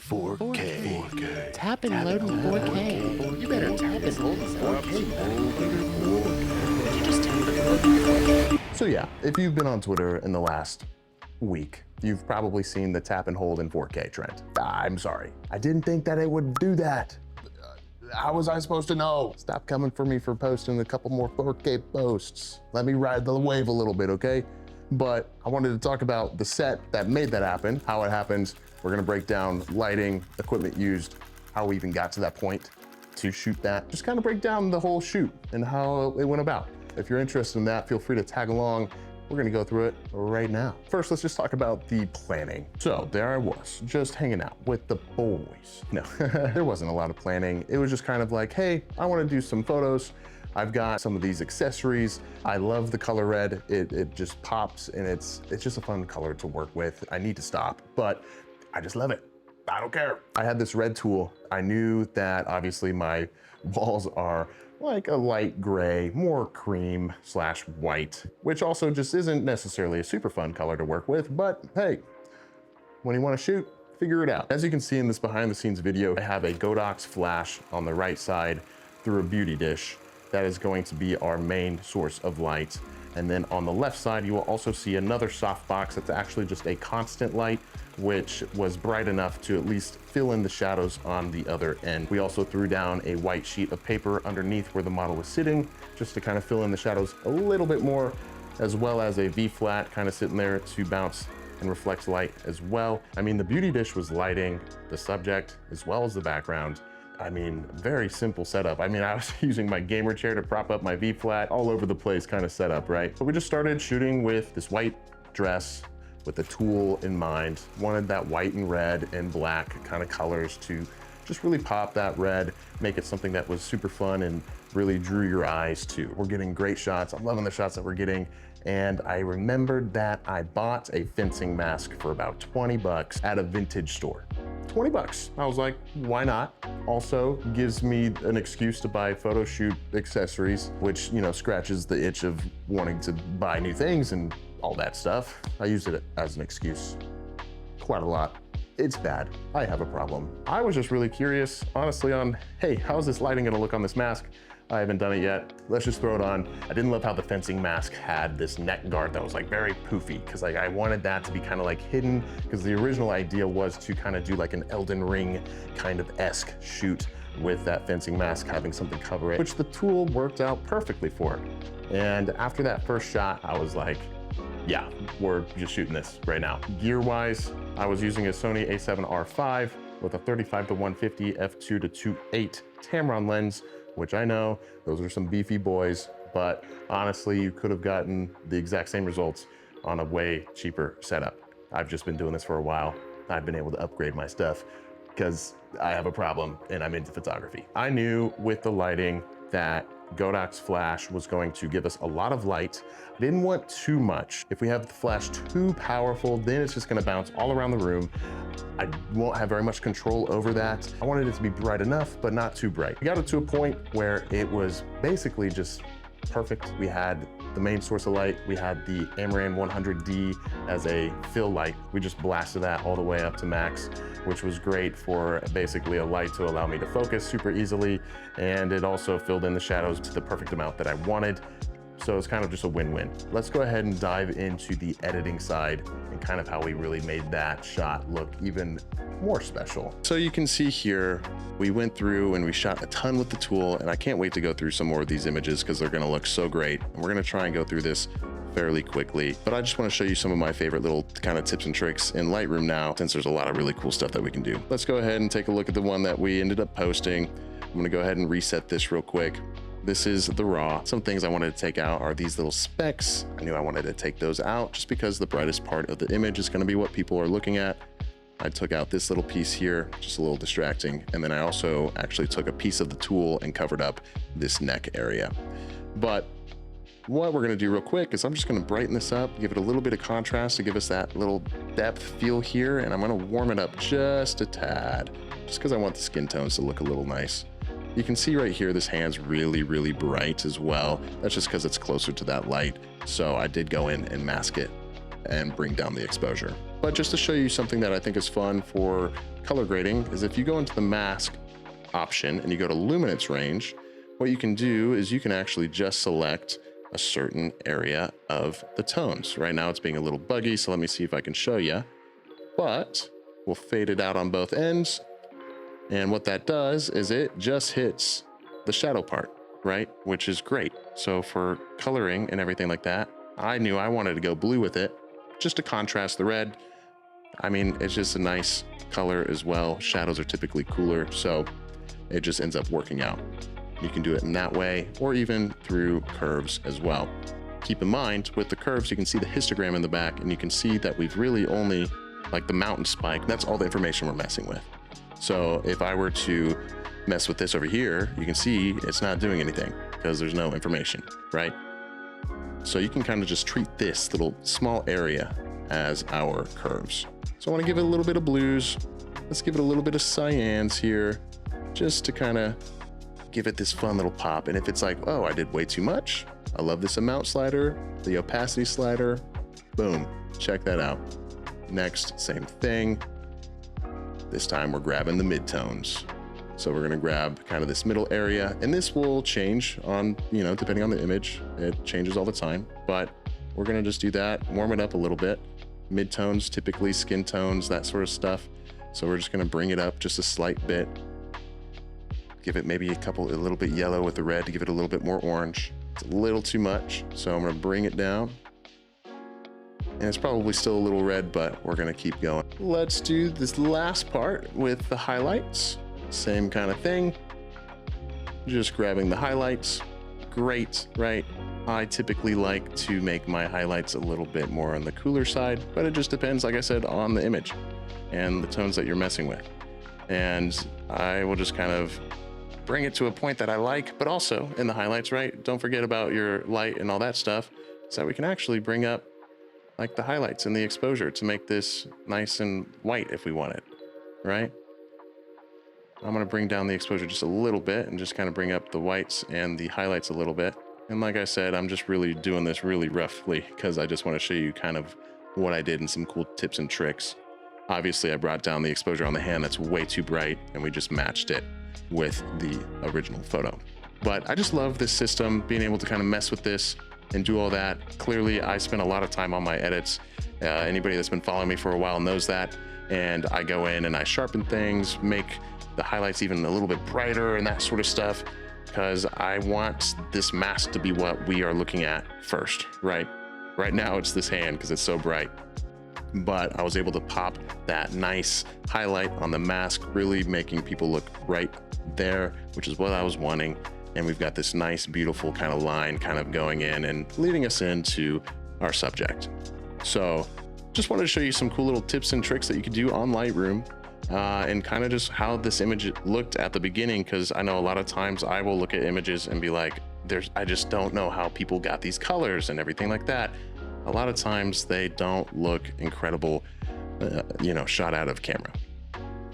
4K. 4K. Tap and load in 4K. You better tap and hold this 4K. Did you just tap and load in 4K? So yeah, if you've been on Twitter in the last week, you've probably seen the tap and hold in 4K trend. I'm sorry. I didn't think that it would do that. How was I supposed to know? Stop coming for me for posting a couple more 4K posts. Let me ride the wave a little bit, okay? But I wanted to talk about the set that made that happen, how it happened. We're gonna break down lighting, equipment used, how we even got to that point to shoot that. Just kind of break down the whole shoot and how it went about. If you're interested in that, feel free to tag along. We're gonna go through it right now. First, let's just talk about the planning. So there I was, just hanging out with the boys. No, there wasn't a lot of planning. It was just kind of like, hey, I wanna do some photos. I've got some of these accessories. I love the color red. It just pops and it's just a fun color to work with. I need to stop, but I just love it. I don't care. I had this red tool. I knew that obviously my walls are like a light gray, more cream / white, which also just isn't necessarily a super fun color to work with, but hey, when you want to shoot, figure it out. As you can see in this behind the scenes video, I have a Godox flash on the right side through a beauty dish. That is going to be our main source of light. And then on the left side, you will also see another softbox that's actually just a constant light, which was bright enough to at least fill in the shadows on the other end. We also threw down a white sheet of paper underneath where the model was sitting, just to kind of fill in the shadows a little bit more, as well as a V-flat kind of sitting there to bounce and reflect light as well. I mean, the beauty dish was lighting the subject as well as the background. I mean, very simple setup. I mean, I was using my gamer chair to prop up my V-flat, all over the place kind of setup, right? But we just started shooting with this white dress with the tool in mind. Wanted that white and red and black kind of colors to just really pop that red, make it something that was super fun and really drew your eyes to. We're getting great shots. I'm loving the shots that we're getting. And I remembered that I bought a fencing mask for about 20 bucks at a vintage store. 20 bucks. I was like, why not? Also gives me an excuse to buy photo shoot accessories, which, you know, scratches the itch of wanting to buy new things and all that stuff. I used it as an excuse quite a lot. It's bad. I have a problem. I was just really curious, honestly, on, hey, how's this lighting gonna look on this mask? I haven't done it yet. Let's just throw it on. I didn't love how the fencing mask had this neck guard that was like very poofy, because like I wanted that to be kind of like hidden, because the original idea was to kind of do like an Elden Ring kind of esque shoot with that fencing mask having something cover it, which the tool worked out perfectly for. And after that first shot, I was like, yeah, we're just shooting this right now. Gear-wise, I was using a Sony a7R5 with a 35-150 f2.2.8 Tamron lens, which I know those are some beefy boys, but honestly, you could have gotten the exact same results on a way cheaper setup. I've just been doing this for a while. I've been able to upgrade my stuff because I have a problem and I'm into photography. I knew with the lighting that Godox flash was going to give us a lot of light. I didn't want too much. If we have the flash too powerful, then it's just gonna bounce all around the room. I won't have very much control over that. I wanted it to be bright enough, but not too bright. We got it to a point where it was basically just perfect. We had the main source of light. We had the Amaran 100D as a fill light. We just blasted that all the way up to max, which was great for basically a light to allow me to focus super easily. And it also filled in the shadows to the perfect amount that I wanted. So it's kind of just a win-win. Let's go ahead and dive into the editing side and kind of how we really made that shot look even more special. So you can see here, we went through and we shot a ton with the tool, and I can't wait to go through some more of these images because they're gonna look so great. And we're gonna try and go through this fairly quickly, but I just wanna show you some of my favorite little kind of tips and tricks in Lightroom now, since there's a lot of really cool stuff that we can do. Let's go ahead and take a look at the one that we ended up posting. I'm gonna go ahead and reset this real quick. This is the raw. Some things I wanted to take out are these little specks. I knew I wanted to take those out just because the brightest part of the image is gonna be what people are looking at. I took out this little piece here, just a little distracting. And then I also actually took a piece of the tool and covered up this neck area. But what we're gonna do real quick is I'm just gonna brighten this up, give it a little bit of contrast to give us that little depth feel here. And I'm gonna warm it up just a tad, just because I want the skin tones to look a little nice. You can see right here, this hand's really, really bright as well. That's just because it's closer to that light. So I did go in and mask it and bring down the exposure. But just to show you something that I think is fun for color grading is if you go into the mask option and you go to luminance range, what you can do is you can actually just select a certain area of the tones. Right now it's being a little buggy, so let me see if I can show you. But we'll fade it out on both ends. And what that does is it just hits the shadow part, right? Which is great. So for coloring and everything like that, I knew I wanted to go blue with it just to contrast the red. I mean, it's just a nice color as well. Shadows are typically cooler, so it just ends up working out. You can do it in that way, or even through curves as well. Keep in mind, with the curves, you can see the histogram in the back, and you can see that we've really only, like the mountain spike, that's all the information we're messing with. So if I were to mess with this over here, you can see it's not doing anything because there's no information, right? So you can kind of just treat this little small area as our curves. So I want to give it a little bit of blues. Let's give it a little bit of cyans here, just to kind of give it this fun little pop. And if it's like, oh, I did way too much, I love this amount slider, the opacity slider, boom, check that out. Next, same thing. This time we're grabbing the midtones. So we're gonna grab kind of this middle area, and this will change on, you know, depending on the image. It changes all the time, but we're gonna just do that, warm it up a little bit. Midtones, typically skin tones, that sort of stuff. So we're just gonna bring it up just a slight bit. Give it maybe a little bit yellow with the red to give it a little bit more orange. It's a little too much, so I'm gonna bring it down. And it's probably still a little red, but we're gonna keep going. Let's do this last part with the highlights. Same kind of thing. Just grabbing the highlights. Great, right? I typically like to make my highlights a little bit more on the cooler side, but it just depends, like I said, on the image and the tones that you're messing with. And I will just kind of bring it to a point that I like, but also in the highlights, right? Don't forget about your light and all that stuff, so we can actually bring up like the highlights and the exposure to make this nice and white if we want it, right? I'm gonna bring down the exposure just a little bit and just kind of bring up the whites and the highlights a little bit. And like I said, I'm just really doing this really roughly because I just want to show you kind of what I did and some cool tips and tricks. Obviously, I brought down the exposure on the hand that's way too bright, and we just matched it with the original photo. But I just love this system, being able to kind of mess with this and do all that. Clearly, I spend a lot of time on my edits. Anybody that's been following me for a while knows that. And I go in and I sharpen things, make the highlights even a little bit brighter and that sort of stuff, because I want this mask to be what we are looking at first, right? Right now it's this hand because it's so bright. But I was able to pop that nice highlight on the mask, really making people look right there, which is what I was wanting. And we've got this nice, beautiful kind of line kind of going in and leading us into our subject. So just wanted to show you some cool little tips and tricks that you could do on Lightroom, and kind of just how this image looked at the beginning, because I know a lot of times I will look at images and be like, I just don't know how people got these colors and everything like that. A lot of times they don't look incredible, you know, shot out of camera.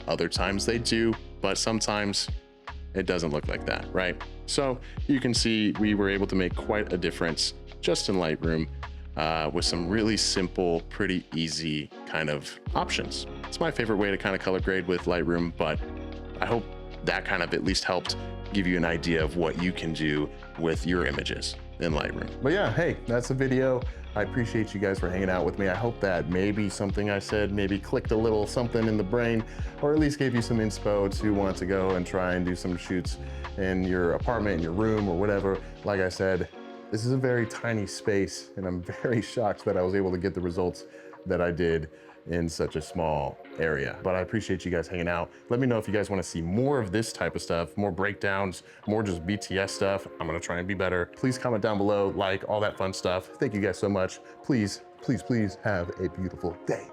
Other times they do, but sometimes it doesn't look like that, right? So you can see we were able to make quite a difference just in Lightroom with some really simple, pretty easy kind of options. It's my favorite way to kind of color grade with Lightroom, but I hope that kind of at least helped give you an idea of what you can do with your images in Lightroom. But yeah, hey, that's the video. I appreciate you guys for hanging out with me. I hope that maybe something I said maybe clicked a little something in the brain, or at least gave you some inspo to want to go and try and do some shoots in your apartment, in your room, or whatever. Like I said, this is a very tiny space, and I'm very shocked that I was able to get the results that I did in such a small area. But I appreciate you guys hanging out. Let me know if you guys want to see more of this type of stuff, more breakdowns, more just BTS stuff. I'm gonna try and be better. Please comment down below, like, all that fun stuff. Thank you guys so much. Please, please, please have a beautiful day.